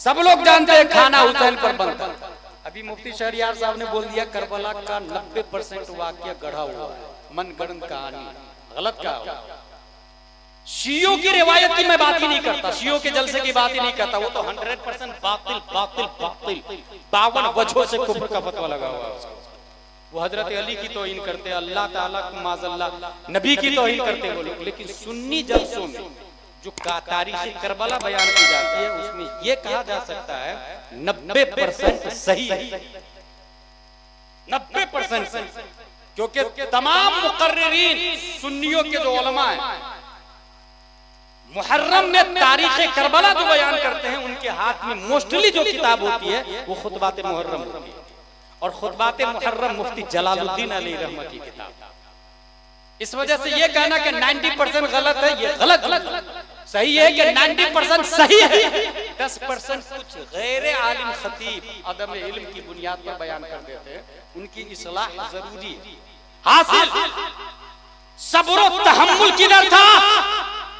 सब लोग जानते हैं खाना हुसैन पर बनता। अभी मुफ्ती शहरियार साहब ने बोल दिया करबला का 90% वाकया गढ़ा हुआ है, मनगढ़ंत कहानी, गलत कहा हुआ। शियों की रिवायत की मैं बात ही नहीं करता, शियों के जलसे की बात ही नहीं करता, वो तो 100% बातिल बातिल बातिल 52 वजहों से कुफ्र का फतवा लगा हुआ है। वो हजरत अली की तौहीन करते, अल्लाह ताला को माज़अल्लाह नबी की तौहीन करते वो लोग। लेकिन सुन्नी जलसों में जो तारीख़ करबला बयान की जाती है उसमें ये कहा जा सकता है 90% सही है, 90%, क्योंकि तमाम मुकर्रिरीन सुन्नियों के जो उलमा हैं मुहर्रम में तारीख़ करबला जो बयान करते हैं उनके हाथ में मोस्टली जो किताब होती है वो खुतबात मुहर्रम होती है, और खुतबात मुहर्रम मुफ्ती जलालुद्दीन अलैहि रहमत की किताब। इस वजह से ये कहना कि 90% गलत है, ये गलत। सही है कि 90% सही है, 10% कुछ गैर आलिम खतीब अदम इल्म की बुनियाद पर बयान कर देते हैं, उनकी इस्लाह जरूरी है। हासिल सब्र व तहम्मुल किधर था?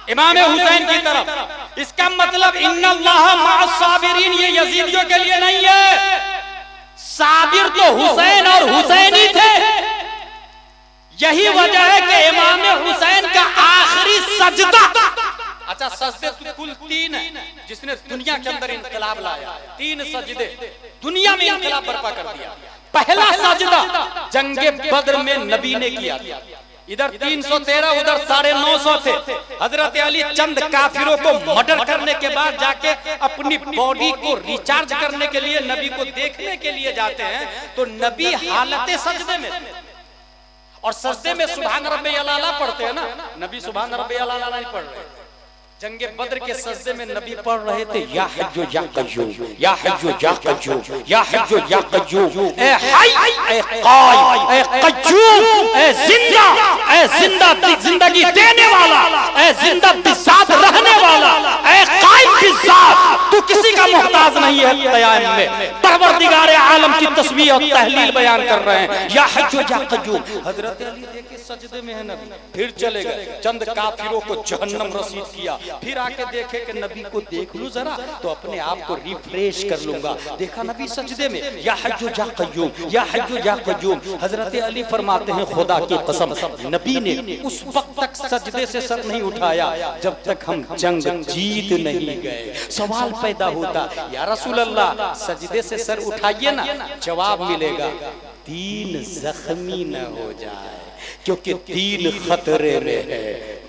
इमाम हुसैन की तरफ। इसका मतलब इन्नल्लाह मअस साबिरीन ये यजीदियों के लिए नहीं है, साबिर तो हुसैन और हुसैनी थे। यही वजह है कि इमाम हुसैन का आखिरी सजदा, अच्छा सजदे तो कुल 3 है जिसने दुनिया के अंदर इनकलाब लाया, 3 सजदे दुनिया में इनकलाब बर्पा कर दिया। पहला सजदा जंगे बद्र में नबी ने किया था, इधर 313 उधर 950 थे। हजरत अली चंद काफिरों को मर्डर करने के बाद जाके अपनी बॉडी को रिचार्ज करने के लिए नबी को देखने के लिए जाते हैं, तो नबी हालत सजदे में, और सजदे में सुभान रब्बियल आला पढ़ते हैं ना, नबी सुभान रब्बियल आला नहीं पढ़ रहे। जंगे बद्र के सजदे में नबी पढ़ रहे थे या हज्जो या कज्जो, या हज्जो या कज्जो, या हज्जो या कज्जो, ए हाय ए कायम ए कज्जूम ए जिंदा, ए जिंदा जिंदगी देने वाला, ए जिंदा बिसात रहने वाला, ए कायम बिसात, तू किसी का मोहताज नहीं है। तयाम में परवरदिगार आलम की तस्बीह और तहलील बयान कर रहे हैं, या हज्जो या कज्जो। हजरत अली देखे सजदे में है नबी, फिर चले गए, चंद काफिरों को जहन्नम रसीद किया, फिर आके देखे कि नबी को देख लूं जरा तो अपने आप को रिफ्रेश कर लूंगा। देखा नबी सजदे में, या हज्जो या कज्जूम, या हज्जो या कज्जूम। हजरत अली फरमाते हैं खुदा की कसम नबी ने उस वक्त तक सजदे से सर नहीं उठाया जब तक हम जंग जीत नहीं गए। सवाल पैदा होता, या रसूल अल्लाह सजदे से सर उठाइए ना, जवाब मिलेगा 3 जख्मी न हो जाए, क्योंकि 3 खतरे में है,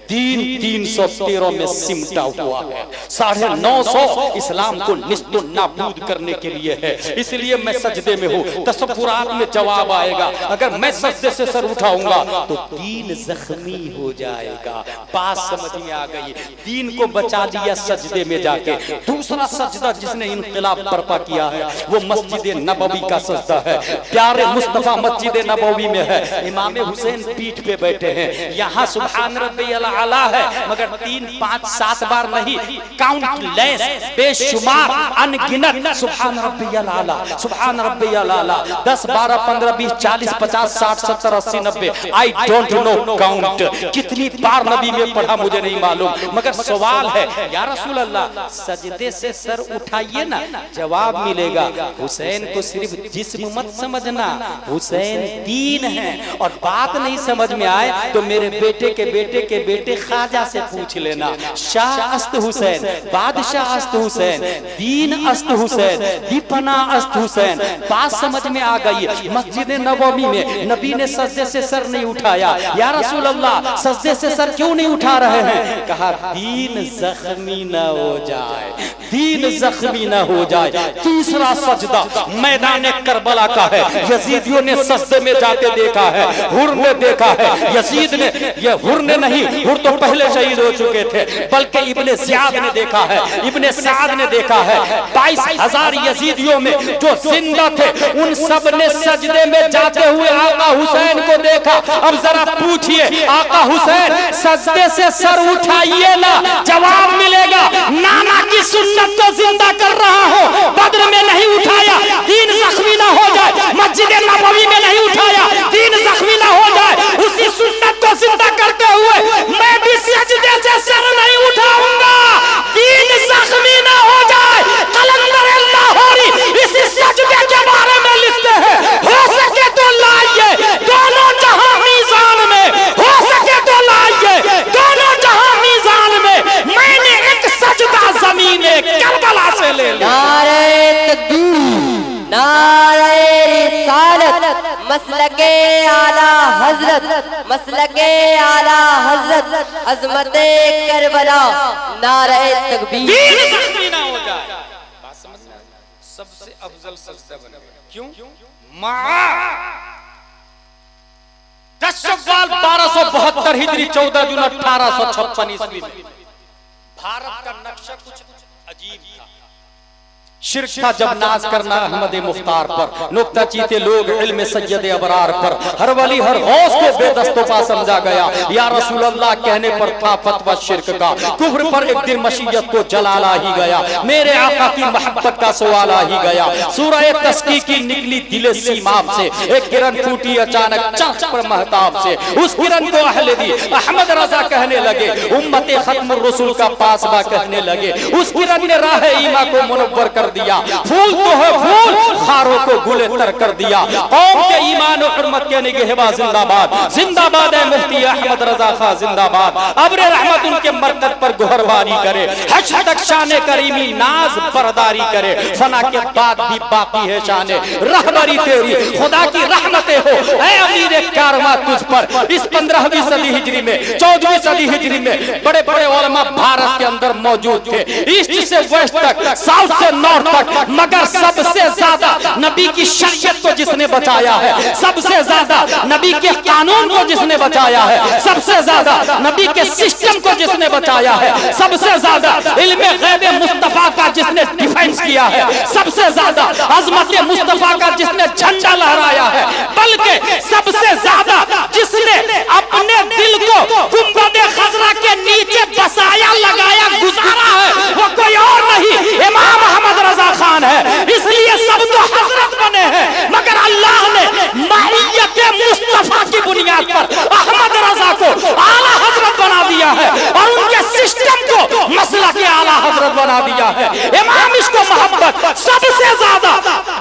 313 में सिमटा हुआ है, 950 इस्लाम को निस्तो नाबूद करने के लिए है। इसलिए मैं सजदे में हूँ, तसव्वुरात में जवाब आएगा। अगर मैं सजदे से सर उठाऊंगा तो 3 जख्मी हो जाएगा। बात समझ में आ गई, 3 को बचा दिया सजदे में जाके। दूसरा सजदा जिसने इनकलाब बर्पा किया है वो मस्जिद नबवी का सजदा है। प्यारे मुस्तफा मस्जिद नबवी में है, इमाम हुसैन पीठ पे बैठे हैं, यहाँ सुभान रब्बियल आला है, मगर 3, 5, 7 बार नहीं, काउंटलेस बेशुमार अनगिनत सुभान रब्बियल आला, सुभान रब्बियल आला, 10, 12, 15, 20, 40, 50, 60, 70, 80, 90, आई डोंट नो काउंट। कितनी बार नबी में पढ़ा मुझे नहीं मालूम, मगर सवाल है या रसूल अल्लाह सजदे से सर उठाइए ना, जवाब मिलेगा हुसैन को सिर्फ जिस्म मत समझना, हुसैन 3 है। और बात नहीं समझ में आए तो मेरे बेटे के बेटे के बेटे खाजा से पूछ लेना, शाह अस्त हुसैन, बादशाह अस्त हुसैन, दीन अस्त हुसैन, दीपना अस्त हुसैन। बात समझ में आ गई। मस्जिद नबवी में नबी ने सजदे से सर नहीं उठाया, या रसूल अल्लाह सजदे से सर क्यों नहीं उठा रहे हैं? कहा 3 जख्मी न हो जाए, 3 जख्मी न हो जाए। तीसरा सजदा मैदान करबला का है, यजीदियों ने सजदे में जाके देखा है, हुर ने देखा है, यजीद ने, ये हुर ने नहीं, हुर तो पहले शहीद हो चुके थे, बल्कि इब्ने ज़ियाद ने देखा है, इब्ने साद ने देखा है। 22,000 यजीदियों में जो जिंदा थे उन सब ने सजदे में जाते हुए आका हुसैन को देखा। अब जरा पूछिए आका हुसैन सजदे से सर उठाइए ना, जवाब मिलेगा नाना की सुन्नत को जिंदा कर रहा हो। बद्र में नहीं उठाया, 3 जख्मी ना हो जाए, मस्जिद नबवी में नहीं उठाया, 3 जख्मी ना हो जाए, उसी सुन्नत को जिंदा करते हुए मैं भी सजदे से सर नहीं उठाऊंगा, 3 जख्मी ना हो जाए। कलंदर मसलके आला हजरत, मसलके आला हजरत, अजमते करबला, नारे तकबीर। जख्मी ना हो जाए, बात समझना, सबसे अफजल सजदा बने। क्यों? 10 शव्वाल 1272 हिजरी 14 जून 1856 ईस्वी में भारत का नक्शा कुछ अजीब था। शिर्क था जब नाज करना अहमद मुख्तार पर, नुक्ता चीते लोग इल्म सैयद अबरार पर, हर वली हर गौस को बेदस्तोपा समझा गया। या रसूल अल्लाह कहने पर था फतवा शिर्क का, कुफ्र पर एक दिन मशीयत को जलाला ही गया, मेरे आका की मोहब्बत का सवाल आ ही गया। सूरह तस्की की निकली दिले सीमाब से, एक किरण फूटी अचानक चर्च पर महताब से, उस किरण को अहले दी अहमद रजा कहने लगे, उम्मत खत्म रसूल का पासबा कहने लगे। उस किरण ने राह ईमा को मुनव्वर कर दिया, फूल तो है फूल, खारों को गुले तर कर दिया। कौम के ईमान और हुर्मत के निगहबा जिंदाबाद, जिंदाबाद है मुफ्ती अहमद रजा खां जिंदाबाद। अब्र रहमत उनके मरकत पर गोहरबारी करे, हश्र तक शाने करीमी नाज बरदारी करे, फना के बाद भी बाकी है शाने रहबरी तेरी, खुदा की रहमतें हो ऐ अमीर कारवां तुझ पर। इस 15वीं सदी हिजरी में 14वीं सदी हिजरी में बड़े बड़े उलमा भारत के अंदर मौजूद थे, ईस्ट से वेस्ट तक, साउथ से नॉर्थ तक, मगर सबसे ज्यादा नबी की शरीयत को जिसने बचाया है, सबसे ज्यादा नबी के कानून को जिसने बचाया है, सबसे ज्यादा नबी के सिस्टम को जिसने बचाया है, सबसे ज्यादा इल्मे गैब मुस्तफा का जिसने डिफेंस किया है, सबसे ज्यादा अजमत मुस्तफा का जिसने झंडा लहराया है, बल्कि सबसे ज्यादा जिसने अपने दिल को गुंबद खजरा के नीचे बसाया, लगाया, गुजारा है, वो कोई और नहीं इमाम अहमद रजा खान है। इसलिए सब तो हजरत बने हैं, मगर अल्लाह ने माहियत मुस्तफा की बुनियाद पर अहमद रजा को आला हजरत बना दिया है और उनके सिस्टम को मसला के आला हजरत बना दिया है। इमाम इसको मोहब्बत सबसे ज्यादा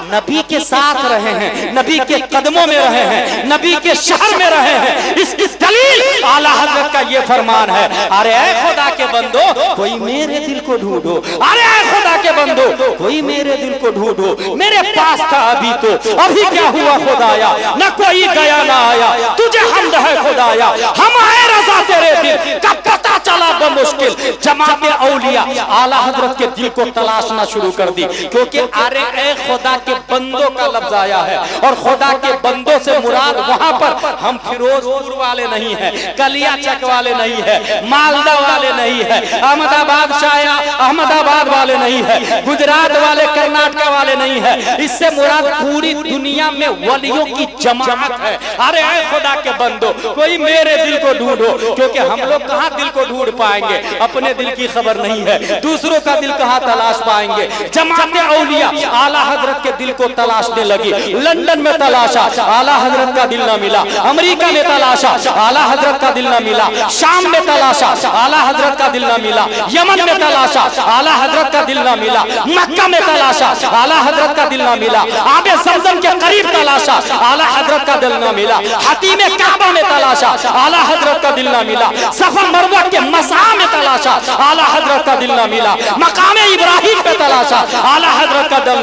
नबी के साथ रहे हैं, नबी के कदमों में रहे हैं, नबी के शहर में रहे हैं। इसकी दलील आला हजरत का ये फरमान है, अरे ऐ खुदा के बंदो कोई मेरे दिल को ढूंढो, अरे ऐ खुदा के बंदो कोई मेरे दिल को ढूंढो, मेरे पास था अभी तो, अभी क्या हुआ खुदाया, न कोई गया ना आया, तुझे हमद है खुदाया, हम आए रजा तेरे दिल का पता चला बमुश्किल। जमाते औलिया आला हजरत के दिल को तलाशना शुरू कर दी, क्योंकि अरे ए खुदा के बंदों का लफ्ज आया है और खुदा के बंदों से मुराद वहां पर हम फिरोजपुर वाले नहीं है, कलिया चक वाले नहीं है, मालदा वाले नहीं है, अहमदाबाद शाया अहमदाबाद वाले नहीं है, गुजरात वाले कर्नाटक वाले नहीं है। इससे मुराद पूरी दुनिया में वलियों की जमात है। अरे ऐ खुदा के बंदो कोई मेरे दिल को ढूंढो, क्योंकि हम लोग कहाँ दिल को ढूंढ पाएंगे, अपने दिल की खबर नहीं है, दूसरों का दिल कहाँ तलाश पाएंगे। जमाते औलिया आला हजरत के दिल को तलाशने लगी, लंदन में तलाशा आला हजरत का दिल न मिला, अमेरिका में तलाशा आला हजरत का दिल न मिला, शाम में तलाशा आला हजरत का दिल न मिला, यमन में तलाशा आला हजरत का दिल न मिला, मक्का में तलाशा आला हजरत का दिल न मिला, आबे ज़मज़म के करीब तलाशा आला हजरत का दिल न मिला, हतीम काबा में तलाशा आला हजरत का दिल न मिला, सफा मरवा के मसा में तलाशा आला हजरत का दिल न मिला, मकाम इब्राहिम पे तलाशा आला हजरत का दिल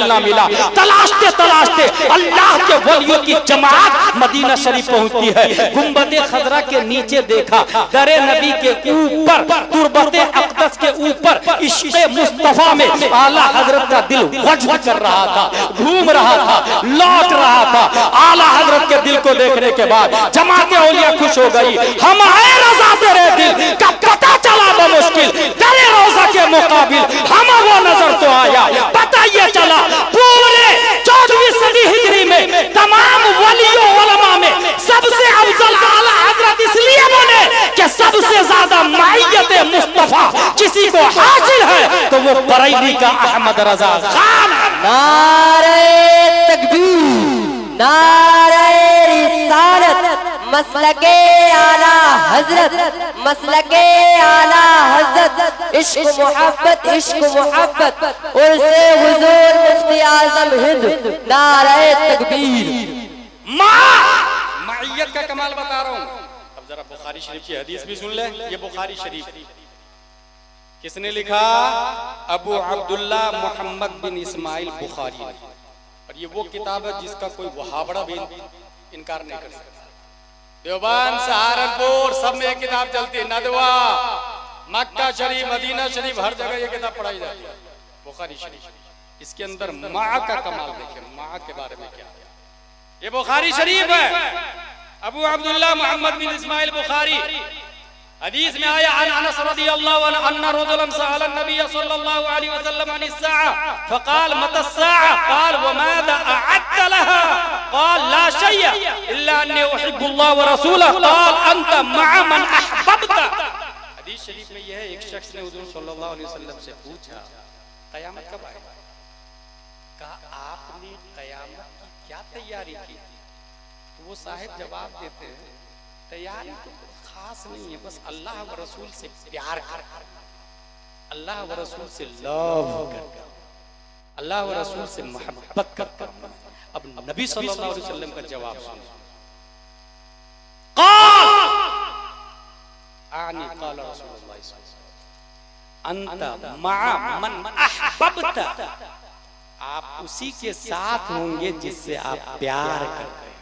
न मिला। तलाशते तलाशते अल्लाह के वलियों की जमात मदीना शरीफ पहुंचती है। गुंबदे खजरा के नीचे देखा, दरे नबी के ऊपर, तुरबते अक़दस के ऊपर इश्क़े मुस्तफा में आला हजरत का दिल वज्ब कर रहा था, घूम रहा था, लौट रहा था। आला हजरत के दिल को देखने के बाद जमाते औलिया खुश हो गई, हम आए रज़ा तेरे दिल का पता चला बमुश्किल, तेरे रोज़ा के मुकाबिल हम वो नजर तो आया, पता ये चला पूरे 14वीं सदी हिजरी में तमाम वलियों उलमा में सबसे अफजल आला हजरत इसलिए बने कि सबसे ज्यादा माइयत मुस्तफा किसी को हासिल है तो वो बरेली का अहमद रजा खान। नारे तकबीर, नारे रिसालत, मसलके आला हजरत, मसलके आला हजरत, इश्क मोहब्बत, इश्क मोहब्बत, उर्से हुजूर मुफ्ती आजम हिंद, नारे तकबीर। माइयत का कमाल बता रहा हूं। अब जरा बुखारी शरीफ की हदीस भी सुन ले, ये बुखारी शरीफ किसने लिखा? अबू अब्दुल्ला मोहम्मद बिन इस्माइल बुखारी। और ये वो किताब है जिसका कोई वहाबड़ा भी इनकार नहीं कर सकता। देवबंद, सहारनपुर सब में ये किताब चलती है। नदवा, मक्का शरीफ, मदीना शरीफ, हर जगह ये किताब पढ़ाई जाती है। बुखारी शरीफ, इसके अंदर माँ का कमाल देखिए, माँ के बारे में क्या है। ये बुखारी शरीफ है। अबू अब्दुल्लाह मोहम्मद बिन इस्माइल बुखारी, हदीस में आया अन अनस रज़ियल्लाहु अन्हु अन्ना रजुलन सअल नबी सल्लल्लाहु अलैहि वसल्लम अन अस्साअ फक़ाल मता अस्साअ क़ाल व माज़ा अअद्त लहा क़ाल ला शय'a इल्ला अन्नी उहिब्बुल्लाह व रसूलहु क़ाल अंत मअ मन अहबब्ता। हदीस शरीफ में यह है, एक शख्स ने हुजूर सल्लल्लाहु अलैहि वसल्लम से पूछा कयामत कब आएगी? कहा आपने कयामत की क्या तैयारी की? तो वो साहिब जवाब देते हैं तैयारी तो खास नहीं है, बस अल्लाह व रसूल से प्यार कर, अल्लाह व रसूल से लव कर, अल्लाह व रसूल से मोहब्बत कर। अब नबी सल्लल्लाहु अलैहि वसल्लम का जवाब सुनो। आनी क़ाल रसूलुल्लाह अंत मअ मन अहबब्ता, आप उसी के साथ होंगे जिससे आप प्यार करते हैं,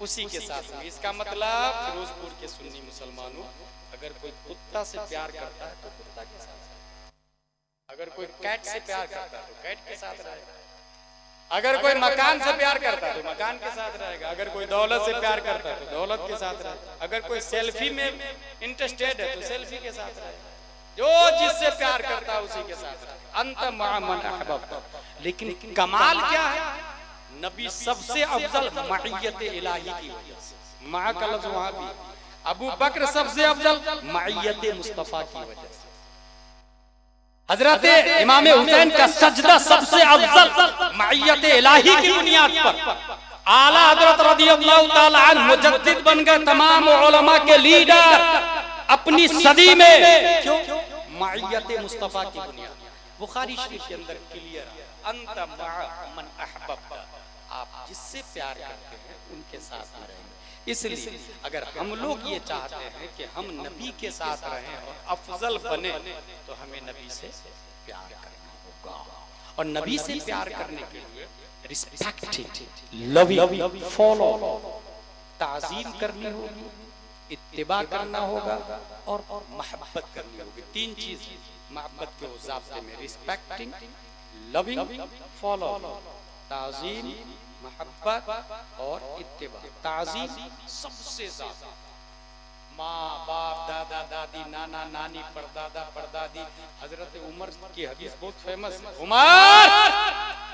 उसी के साथ होंगे। इसका मतलब फिरोजपुर के सुन्नी मुसलमानों, अगर कोई कुत्ता से प्यार करता है तो कुत्ता के साथ, अगर कोई कैट से प्यार करता है तो कैट के साथ रहेगा, अगर कोई मकान से प्यार करता है तो मकान के साथ रहेगा, अगर कोई दौलत से प्यार करता है तो दौलत के साथ रहेगा, अगर कोई सेल्फी में इंटरेस्टेड है तो सेल्फी के साथ रहेगा। जो जिससे प्यार करता है उसी के साथ रहेगा। अंत मअ मन अहबब्ता। लेकिन कमाल क्या है, नबी सबसे अफजल मइयत इलाही की वजह से, माँ का लफ्ज़ वहां भी, अबू बकर सबसे अफजल मइयत मुस्तफा की वजह से, हजरत इमाम हुसैन का सजदा सबसे अफजल मइयत इलाही की बुनियाद पर। आला हजरत रज़ियल्लाहु ताला अन्हु मुजद्दिद बन गए, तमाम उलमा के लीडर अपनी सदी में, क्यों? मइयत मुस्तफा की बुनियाद। बुखारी शरीफ के अंदर क्लियर, अंत मअ मन अहबब्ता, आप जिससे प्यार करते हैं उनके साथ में रहेंगे। इसलिए अगर हम लोग ये चाहते हैं कि हम नबी के साथ रहें और अफजल बने तो हमें नबी से प्यार करना होगा, और नबी से प्यार करने के लिए रिस्पेक्ट, लविंग, फॉलो, ताज़ीम करनी होगी, इत्तिबा करना होगा और मोहब्बत करनी होगी। तीन चीज मोहब्बत के ज़ाब्ते में, रिस्पेक्टिंग, लविंग, फॉलो, ताज़ीम, मोहब्बत और इत्तिबा। ताज़ीम सबसे ज्यादा, माँ बाप, दादा दादी, नाना नानी, परदादा परदादी। हजरत उमर की हदीस बहुत फेमस है, उमर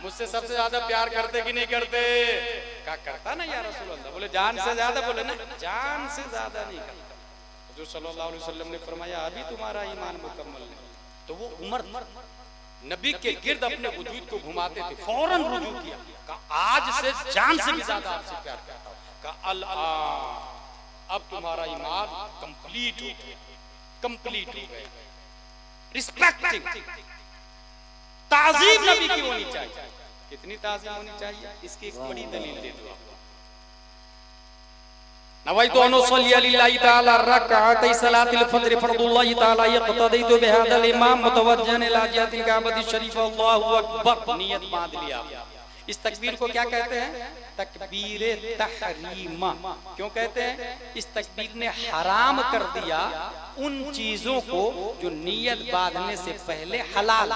मुझसे सबसे ज्यादा प्यार करते कि नहीं करते? क्या करता ना या रसूल अल्लाह? बोले जान से ज्यादा, बोले ना जान से ज्यादा नहीं करता। हुजूर सल्लल्लाहु अलैहि वसल्लम ने फरमाया अभी तुम्हारा ईमान मुकम्मल नहीं। तो वो उमर नबी के गिर्द अपने वजूद को घुमाते थे, फौरन रुजू किया, कहा आज से जान से भी ज्यादा आपसे प्यार करता हूं। कहा अल अब तुम्हारा ईमान कंप्लीट हो गया, कंप्लीट हो गया। रिस्पेक्टिंग, ताज़ीम नबी की होनी चाहिए। कितनी ताज़ीम होनी चाहिए, इसकी एक बड़ी दलील दे दो आपको। नवैतु अन उसल्ली लिल्लाहि तआला रकअतै सलातिल फज्र फर्दुल्लाहि तआला यक़तदीतु बिहादल इमाम मुतवज्जिहन इला जिहतिल काबति शरीफ, अल्लाहु अकबर, नियत बांध लिया। इस तकबीर को क्या कहते हैं? तकबीरे तहरीमा। क्यों कहते हैं? इस तकबीर ने हराम कर दिया उन चीजों को जो नियत बांधने से पहले हलाल,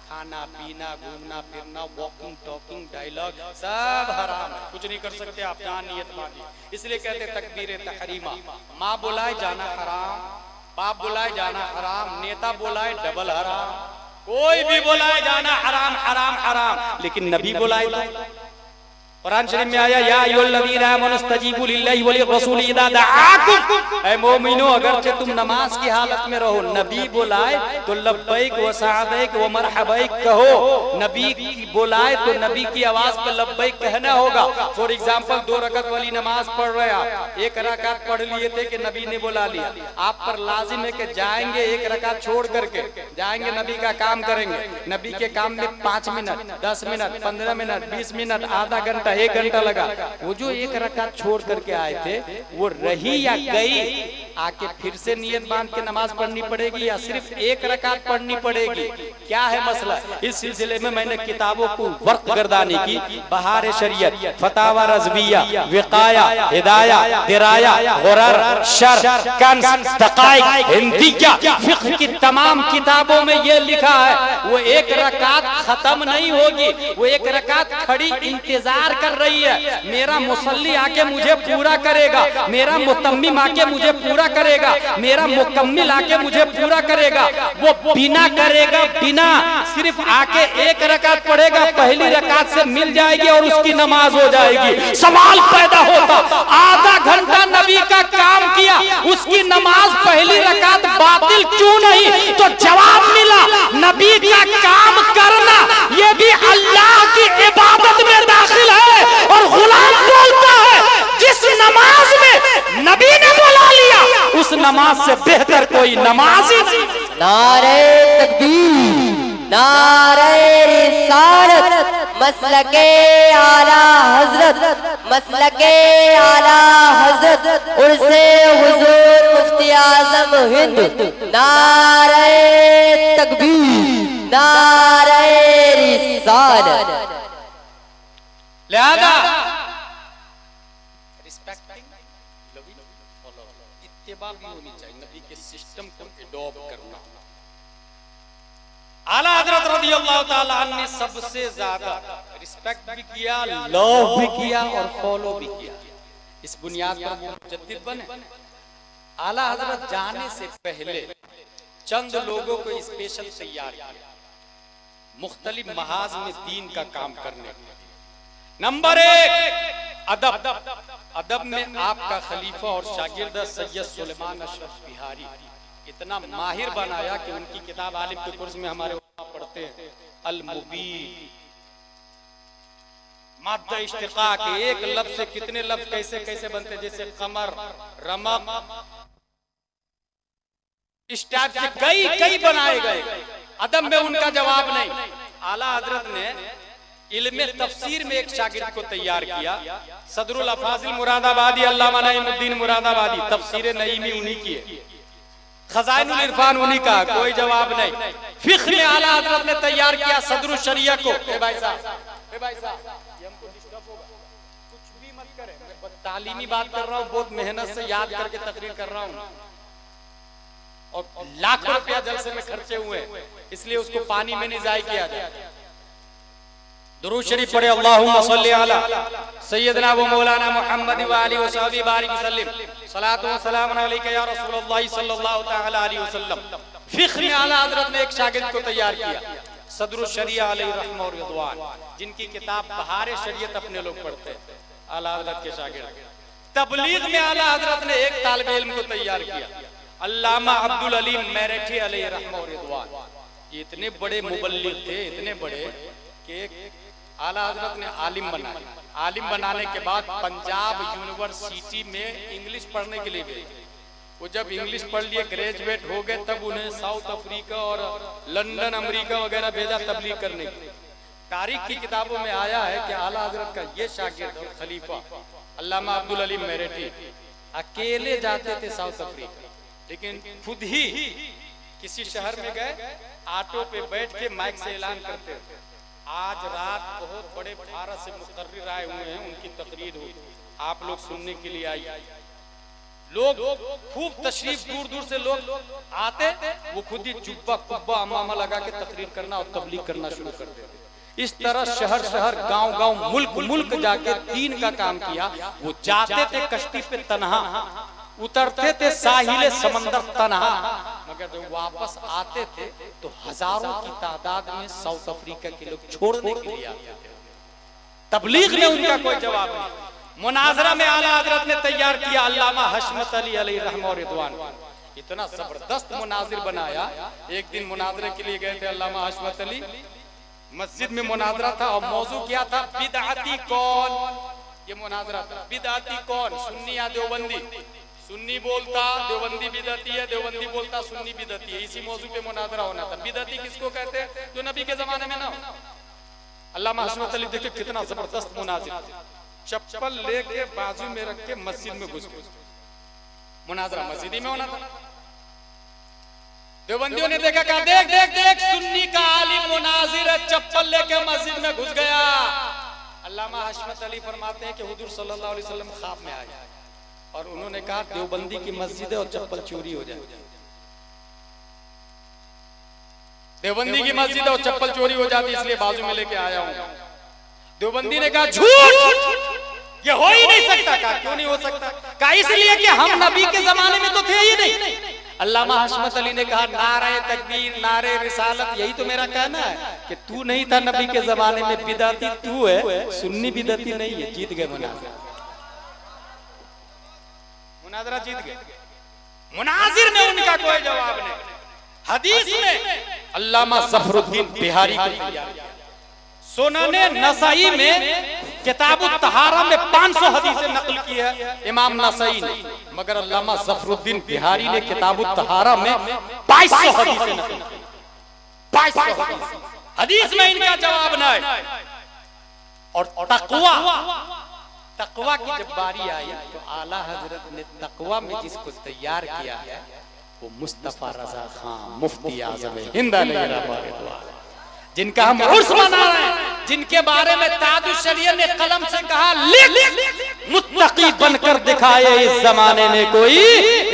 खाना पीना, घूमना फिरना, वॉकिंग टॉकिंग, डायलॉग, सब हराम है, कुछ नहीं कर सकते आप जहाँ नियत बांधी। इसलिए कहते हैं तकबीरे तहरीमा। माँ बुलाए जाना हराम, बाप बुलाए जाना हराम, नेता बुलाए डबल हराम, कोई भी बुलाए जाना हराम हराम हराम। लेकिन नबी बुलाए तो कुरान शरीफ में आया या अय्युहल्लज़ीना आमनू इस्तजीबू लिल्लाहि व लिर्रसूली इज़ा दआकुम, ऐ मोमिनो अगरचे तुम नमाज की हालत में रहो, नबी बुलाए तो लब्बैक व सअदैक व मरहबैक कहो। नबी बुलाए तो नबी की आवाज पर लब्बैक कहना होगा। फॉर एग्जांपल 2 रकात वाली नमाज पढ़ रहे आप, 1 रकात पढ़ लिए थे कि नबी ने बुला लिया, आप पर लाजिम है कि जाएंगे 1 रकात छोड़ करके जाएंगे, नबी का काम करेंगे। नबी के काम में 5 मिनट, 10 मिनट, 15 मिनट, 20 मिनट, आधा घंटा, 1 घंटा लगा। वो जो 1 रकात छोड़ करके आए थे वो रही या गई, आके फिर से नियत बांध के नमाज पढ़नी पड़ेगी या सिर्फ एक रकात पढ़नी पड़ेगी? क्या है मसला? इस सिलसिले में मैंने किताबों को वर्क गर्दानी की, बहार शरीयत, फतावा रज़विया, विकाया, हिदाया, दिराया, गुरर, शर, कंस, दकाइक, हिंदिया, फिक्ह की तमाम किताबों में ये लिखा है वो एक रकात खत्म नहीं होगी, वो एक रकात खड़ी इंतजार कर रही है। मेरा मुसल्ली आके मुझे पूरा करेगा, मेरा मुतम्मिम आके मुझे पूरा करेगा, मेरा मुकम्मिल आके मुझे पूरा करेगा। वो बिना करेगा, बिना सिर्फ आके एक रकात पढ़ेगा, पहली रकात से मिल जाएगी और उसकी नमाज हो जाएगी। सवाल पैदा होता, आधा घंटा नबी का काम किया, उसकी नमाज पहली रकात बातिल क्यों नहीं? तो जवाब मिला, नबी का काम करना ये भी अल्लाह की इबादत में दाखिल है। और गुलाम बोलता है जिस नमाज में नबी ने बुला लिया उस नमाज से बेहतर कोई नमाज ही नहीं। नारे तकबीर, नारे रिसालत, मसलके आला हजरत, मसलके आला हजरत, उर्से हुजूर मुफ्ती आजम हिंद। नारे तकबीर, नारे रिसालत। लिहाजा रिस्पेक्टिंग, लविंग, फॉलो, इत्तिबा भी होनी चाहिए, नबी के सिस्टम को एडॉप्ट करना। आला हजरत रज़ियल्लाहु ताला अन्हु ने सबसे ज्यादा रिस्पेक्ट भी किया, लव भी किया और फॉलो भी किया। इस बुनियाद पर वो मुजद्दिद बने। आला हजरत जाने से पहले चंद लोगों को स्पेशल तैयार किया मुख्तलिफ महाज में दीन का काम करने। नंबर एक, अदब। अदब में आपका खलीफा और शागिर्द सैयद सुलेमान अशरफ बिहारी इतना माहिर बनाया कि उनकी किताब आलिम के कोर्स में हमारे पढ़ते हैं, अल मुबीन, माद्दा इश्तिका के एक लफ्ज से कितने लफ्ज कैसे कैसे बनते, जैसे कमर, रमक, इस टाइप से कई बनाए गए। अदब में उनका जवाब नहीं। आला हजरत ने इल्मे तफसीर में एक शागिर्द को तैयार किया, सदरुल अफाजिल मुरादाबादी, अल्लामा नईमुद्दीन मुरादाबादी, तफसीर नईमी उन्हीं की है, खजाइनुल इरफान उन्हीं का, कोई जवाब नहीं। फिक्र में आला हजरत ने तैयार किया सदरुल शरिया को। भाई साहब, ये हमको डिस्टर्ब होगा, कुछ भी मत करें, मैं तालीमी बात कर रहा हूँ, बहुत मेहनत से याद करके तकरीर कर रहा हूँ और लाखों रुपया जलसे में खर्चे हुए, इसलिए उसको पानी में नहीं जाया किया जाए। दुरूद शरीफ पढ़े, अल्लाहुम्मा सल्ली अला सय्यदना व मौलाना मुहम्मद व आलिहि व सहबी बारिक वसल्लम, सलातु व सलाम अलैका या रसूलुल्लाह सल्लल्लाहु तआला अलैहि वसल्लम। फिक्र में आला हजरत ने एक शागिर्द को तैयार किया, सदरुल शरिया अलैहि रहमह व रिदवान, जिनकी किताब बहार शरीयत अपने लोग पढ़ते हैं, आला हजरत के शागिर्द। तबलीग में आला हजरत ने एक तालिब इल्म को तैयार किया, अल्लामा अब्दुल अलीम मेरठी अलैहि रहमह व रिदवान। ये इतने बड़े मुबल्लिग थे, इतने बड़े कि आला हजरत ने आलिम बनाया। आलिम बनाने के बाद पंजाब यूनिवर्सिटी में इंग्लिश पढ़ने के लिए गए। वो जब इंग्लिश पढ़ लिए, ग्रेजुएट हो गए, तब उन्हें साउथ अफ्रीका और लंदन, अमेरिका वगैरह भेजा तबलीग करने के लिए। तारीख की किताबों में आया है कि आला हजरत का ये शागिर्द और खलीफा अल्लामा अब्दुल अलीम मेरठी अकेले जाते थे साउथ अफ्रीका, लेकिन खुद ही किसी शहर में गए, ऑटो पे बैठ के माइक से ऐलान करते थे, आज रात बहुत बड़े भारत से मुकर्रिर आए हुए हैं, उनकी तकरीर हो, आप लोग सुनने के लिए आइए। लोग खूब तशरीफ, दूर दूर से लोग आते, वो खुद ही जुब्बा कुब्बा अमामा लगा के तकरीर करना और तबलीग करना शुरू कर देते। इस तरह शहर शहर, गांव गांव, मुल्क मुल्क जाके दीन का काम किया। वो जाते थे कश्ती पे तन्हा, उतरते थे साहिल समंदर तन्हा, मगर जब वापस आते थे तो हजारों की तादाद में साउथ अफ्रीका के लोग छोड़ने के लिए आते थे। तबलीग में उनका कोई जवाब नहीं। मुनाजरा में आला हजरत ने तैयार किया अल्लामा हशमत अली अलैहि रहमह व रिदवान। इतना जबरदस्त मुनाजिर बनाया। एक दिन मुनाजरे के लिए गए थे अल्लामा हशमत अली, मस्जिद में मुनाजरा था और मौजू क्या था, बिदअती कौन। ये मुनाजरा था, बिदअती कौन, सुन्नी या देवबंदी। सुन्नी बोलता देवबंदी बिदअती है, देवबंदी बोलता सुन्नी बिदअती है। इसी मौजू पे मुनाजरा होना था। बिदअती किसको कहते हैं? जो नबी के जमाने में ना। अल्लामा हशमत अली देखिए कितना जबरदस्त मुनाजिर, चप्पल लेके बाजू में रख के मस्जिद में घुस गए। मुनाजरा मस्जिद में होना था। देवबंदियों ने देखा, कहा देख देख देख सुन्नी का आलिम मुनाजिर चप्पल लेके मस्जिद में घुस गया। अल्लामा हशमत अली फरमाते हैं कि हुजूर सल्लल्लाहु अलैहि वसल्लम ख्वाब में आए और उन्होंने कहा देवबंदी की मस्जिद है और चप्पल चोरी हो जाए। देवबंदी की मस्जिद है और चप्पल चोरी हो जाती, इसलिए बाजू में लेके आया हूं। देवबंदी ने कहा झूठ, ये हो ही नहीं सकता। कहा क्यों नहीं हो सकता? कहा इसलिए कि हम नबी के जमाने में तो थे ही नहीं। अल्लामा हशमत अली ने कहा नारे तकबीर नारे रिसालत, यही तो मेरा कहना है कि तू नहीं था नबी के जमाने में, बिदअती तू है, सुन्नी बिदअती नहीं है। जीत गए मुनाजिर, मुनाजरा जीत गए। मुनाजिर ने उनका कोई जवाब नहीं। हदीस में अल्लामा ज़फरुद्दीन बिहारी को तैयार किया। सुनने नसाई में किताब तहारा में 500 हदीसें नकल की है इमाम नसाई ने, मगर अल्लामा ज़फरुद्दीन बिहारी ने किताब तहारा में 2200 हदीसें नकल की। 2200 हदीस में इनका जवाब नहीं। और तकवा की जब बारी आई तो आला हजरत ने तकवा में जिसको तैयार किया है वो मुस्तफा रजा खान मुफ्ती आजम हिंद जिनका हम उर्स मना रहे हैं, जिनके बारे में ताजुश शरीयत ने कलम से कहा लिख मुत्तकी बनकर दिखाए इस जमाने में कोई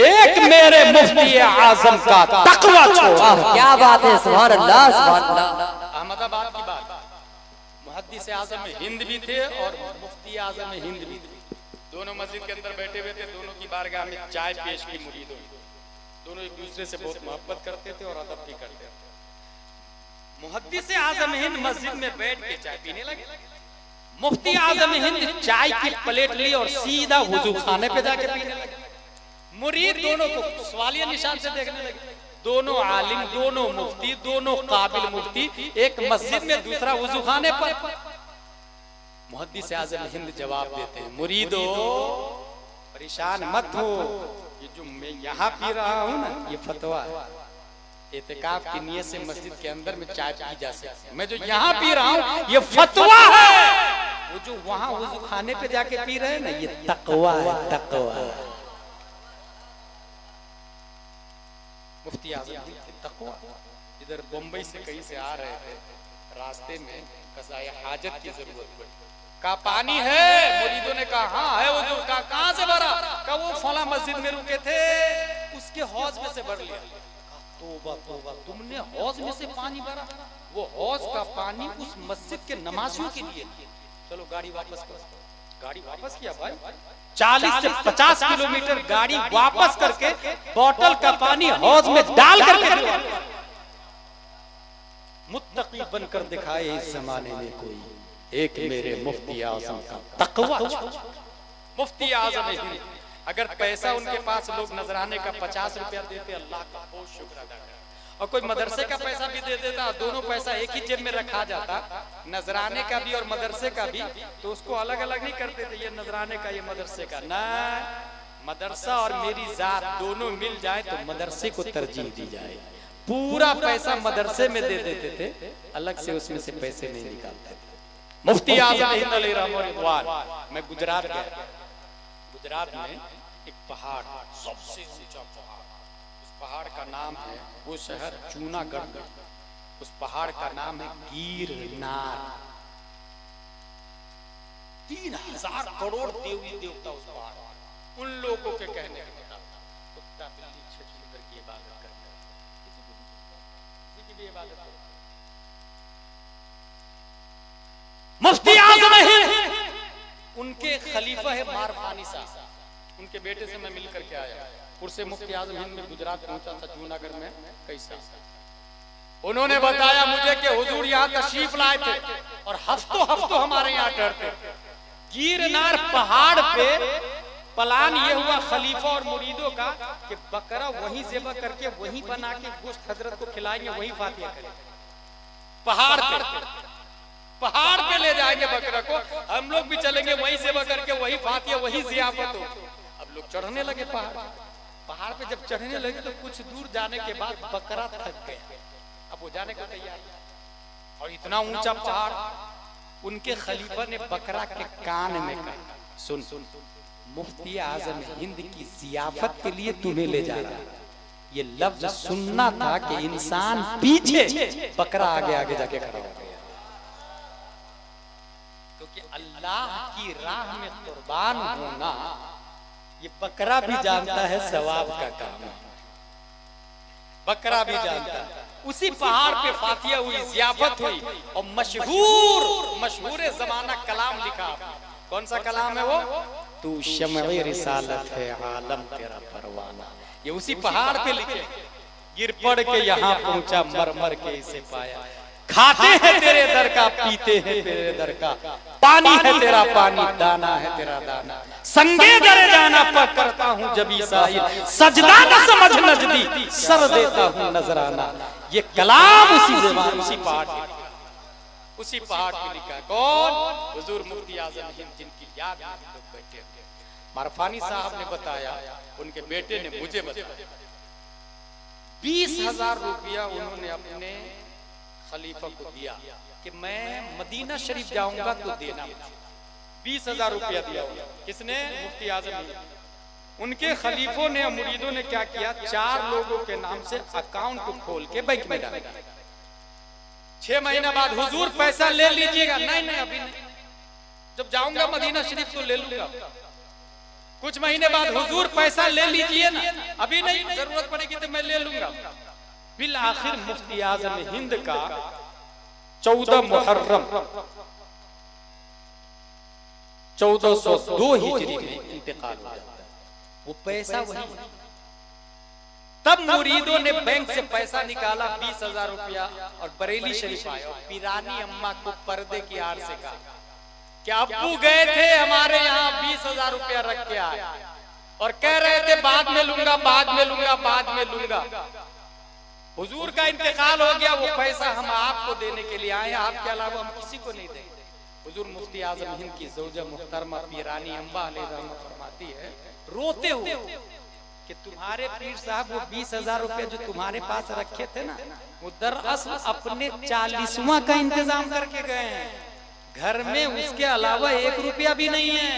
एक मेरे मुफ्ती आजम का तकवा छोड़ा। क्या बात है, सुभान अल्लाह सुभान अल्लाह। अहमदाबाद की बात, मुहद्दिस आजम हिंद भी थे और मुफ्ती आजम हिंद भी थे। दोनों मस्जिद के अंदर बैठे हुए थे, दोनों की बारगाह में चाय पेश की मुरीदों। दोनों एक दूसरे से बहुत मोहब्बत करते थे और अदब भी करते थे। मुहद्दिस आजम हिंद मस्जिद में बैठ के चाय पीने लगे। मुफ्ती आजम हिंद चाय की प्लेट ली और सीधा वुजू खाने पे जाके पीने लगे। मुरीद दोनों को सवालिया निशान से देखने लगे। दोनों आलिम, दोनों मुफ्ती, दोनों काबिल मुफ्ती, एक मस्जिद में दूसरा वुजू खाने पर। मुहद्दिस आजम हिंद जवाब देते हैं, मुरीदो परेशान मत हो, ये जो मैं यहाँ पी रहा हूँ ना ये फतवा है। एतिकाफ की नियत से मस्जिद के अंदर में चाय पी जा सकती है। मैं जो यहाँ पी रहा हूँ ये फतवा है। वो जो वहाँ वुजू खाने पे जाके पी रहे हैं ना ये तकवा है, तकवा है। मुफ्ती आजम तकवा। इधर बम्बई से कहीं से आ रहे थे, रास्ते में कज़ाए हाजत की जरूरत पड़ी। कहा पानी है? मुरीदों ने कहा हाँ है। वो कहा कहाँ से भरा? कहा वो फला मस्जिद में रुके थे उसके हौज में से भर लिया। तौबा तौबा, तुमने हौज में से पानी भरा? वो हौज का पानी उस मस्जिद के नमाजियों के लिए। चलो गाड़ी वापस करो। गाड़ी वापस किया भाई, 40 से 50 किलोमीटर गाड़ी वापस करके बोतल का पानी हौज में डाल करके मुत्तकी बनकर दिखाए इस जमाने में कोई एक मेरे मुफ्ती आजम का तकवा। मुफ्ती आजम हिंद, अगर पैसा उनके पास लोग नजराने का 50 रुपया देते अल्लाह का बहुत शुक्र अदा करते, और कोई मदरसे का पैसा भी दे देता, दोनों पैसा एक ही जेब में रखा जाता, नजराने का भी और मदरसे का भी, तो उसको अलग अलग नहीं करते थे, ये नजराने का ये मदरसे का ना। मदरसा और मेरी जात दोनों मिल जाए तो मदरसे को तरजीह दी जाए। पूरा पैसा मदरसे में दे देते थे, अलग से उसमें से पैसे नहीं निकालते थे। मुफ्ती आजम हिंद अलैहिर्रहमान। मैं गुजरात गया, गुजरात में एक पहाड़, सबसे ऊंचा पहाड़, उस पहाड़ का नाम है, वो शहर जूनागढ़, उस पहाड़ का नाम है गिरनार। 3000 करोड़ देवी देवता उस पहाड़। उन लोगों के कहने के मुताबिक कुत्ता बिल्ली छछूंदर की इबादत करते हैं, किसी की भी इबादत करते। मुफ्ती आजम हिंद उनके खलीफा है मारफानी साहब, उनके बेटे से मैं मिल करके आया। पुरसे मुफ्ती आजम हिंद में गुजरात पहुंचा था, जूनागढ़ में कैसा। उन्होंने बताया मुझे कि हुजूर यहाँ तशरीफ लाए थे और हफ्तों हफ्तों हमारे यहाँ ठहरते। गिरनार पहाड़ पे प्लान ये हुआ खलीफा और मुरीदों का कि बकरा वहीं ज़िबा करके वहीं बना के गोश्त हजरत को खिलाएंगे, वहीं फातिहा करेंगे। पहाड़ पे, पहाड़ पे ले जाएंगे बकरा को, हम लोग भी चलेंगे वहीं ज़िबा करके वहीं फातिहा वहीं ज़ियाफत हो। अब लोग चढ़ने लगे पहाड़। पहाड़ पे जब चढ़ने लगे तो कुछ दूर जाने के बाद बकरा थक गया, अब वो जाने को तैयार। और इतना ऊंचा पहाड़, उनके खलीफा ने बकरा के कान में कहा सुन सुन, मुफ्ती आजम हिंद की जियाफत के लिए तुम्हें ले जा रहा है। ये लफ्ज सुनना था कि इंसान पीछे, बकरा आगे आगे जाके खड़ा हो गया, क्योंकि अल्लाह की राह में कुर्बान होना ये बकरा भी जानता है सवाब का काम है, बकरा भी जानता है। उसी पहाड़ पे फातिया हुई, जियाफत हुई और मशहूर जमाना कलाम लिखा। कौन सा कलाम है वो? तू शम्ए रिसालत है आलम तेरा परवाना। ये उसी पहाड़ पे लिखे। गिर पड़ के यहाँ पहुंचा, मर मर के इसे पाया। खाते हैं तेरे दर का, पीते हैं तेरे दर का, पानी है तेरा पानी, दाना है तेरा दाना। संगे दरे जाना पर करता हूँ जबी साहिल, सजदा न समझ नजदी, सर देता हूँ नजराना। ये कलाम उसी पहाड़ पे लिखा। कौन? हुजूर मुफ्ती आजम हिंद, जिनकी याद में लोग बैठे थे। मारफानी साहब ने बताया, उनके बेटे ने मुझे बताया, 20,000 रुपया उन्होंने अपने खलीफा को दिया कि मैं मदीना शरीफ जाऊंगा तो देना। 20,000 रुपया दिया। किसने? मुफ्ती आजम। उनके खलीफों ने, मुरीदों ने क्या किया? 4 लोगों के नाम से अकाउंट को खोल के बैंक में डाला। 6 महीने बाद हुजूर पैसा ले लीजिएगा। नहीं अभी नहीं, जब जाऊंगा मदीना शरीफ तो ले लूंगा। कुछ महीने बाद हुजूर पैसा ले लीजिए ना, अभी नहीं, जरूरत पड़ेगी तो मैं ले लूंगा। बिल आखिर मुफ्ती आजम हिंद का 14 मुहर्रम 1402 हिजरी में इंतकाल हो जाता है। वो पैसा वही। तब मुरीदों ने बैंक से पैसा निकाला 20,000 रुपया और बरेली शरीफ आए और पीरानी अम्मा को पर्दे की आड़ से कहा कि अब्बू गए थे हमारे यहाँ 20,000 रुपया रख के आए और कह रहे थे बाद में लूंगा, बाद में लूंगा, बाद में लूंगा। हुजूर का इंतकाल हो गया, वो पैसा हम आपको देने के लिए आए, आपके अलावा हम किसी को नहीं देंगे। हुजूर मुफ्ती आजम हिंद की ज़ौजा मुहतरमा पीरानी अम्मा अलैहिर्रहमत फरमाती है, रोते हुए कि तुम्हारे पीर साहब वो 20,000 रुपया जो तुम्हारे पास रखे थे ना, वो दरअसल अपने 40वां का इंतजाम करके गए हैं। घर में उसके अलावा 1 रुपया भी नहीं है।